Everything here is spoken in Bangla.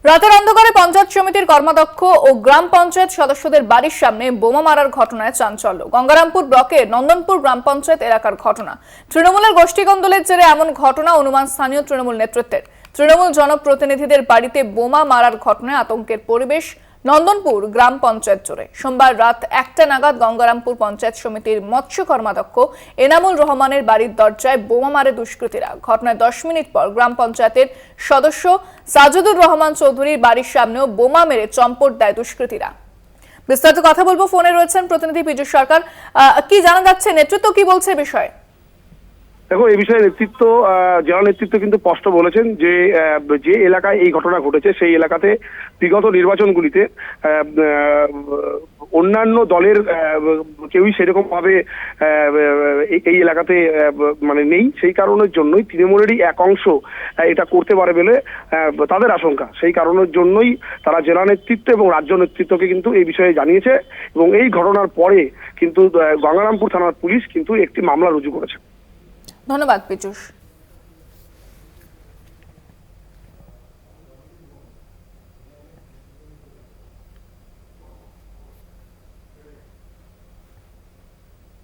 রাতের অন্ধকারে পঞ্চায়েত সমিতির কর্মাধ্যক্ষ ও গ্রাম পঞ্চায়েত সদস্যদের বাড়ির সামনে বোমা মারার ঘটনায় চাঞ্চল্য। গঙ্গারামপুর ব্লকের নন্দনপুর গ্রাম পঞ্চায়েত এলাকার ঘটনা। তৃণমূলের গোষ্ঠীকন্দলের জেরে এমন ঘটনা অনুমান স্থানীয় তৃণমূল নেতৃত্বের। তৃণমূল জনপ্রতিনিধিদের বাড়িতে বোমা মারার ঘটনায় আতঙ্কের পরিবেশ নন্দনপুর গ্রাম পঞ্চায়েত জুড়ে। সোমবার রাত 1টা নাগাদ গঙ্গারামপুর পঞ্চায়েত সমিতির মৎস্য কর্মাধ্যক্ষ এনামুল রহমানের বাড়ির দরজায় বোমা মারে দুষ্কৃতীরা। ঘটনায় 10 মিনিট পর গ্রাম পঞ্চায়েতের সদস্য সাজুদুর রহমান চৌধুরীর বাড়ির সামনেও বোমা মেরে চম্পট দেয় দুষ্কৃতীরা। বিস্তারিত কথা বলবো, ফোনে রয়েছেন প্রতিনিধি পীযূষ সরকার। কি জানা যাচ্ছে, নেতৃত্ব কি বলছে বিষয়ে? দেখো, এই বিষয়ে জেলা নেতৃত্ব কিন্তু স্পষ্ট বলেছেন যে যে এলাকায় এই ঘটনা ঘটেছে সেই এলাকাতে বিগত নির্বাচনগুলিতে অন্যান্য দলের কেউই সেরকম ভাবে এই এলাকাতে মানে নেই। সেই কারণের জন্যই তৃণমূলেরই এক অংশ এটা করতে পারে বলে তাদের আশঙ্কা। সেই কারণের জন্যই তারা জেলা নেতৃত্ব এবং রাজ্য নেতৃত্বকে কিন্তু এই বিষয়ে জানিয়েছে এবং এই ঘটনার পরে কিন্তু গঙ্গারামপুর থানার পুলিশ কিন্তু একটি মামলা রুজু করেছে। ধন্যবাদ পীযূষ।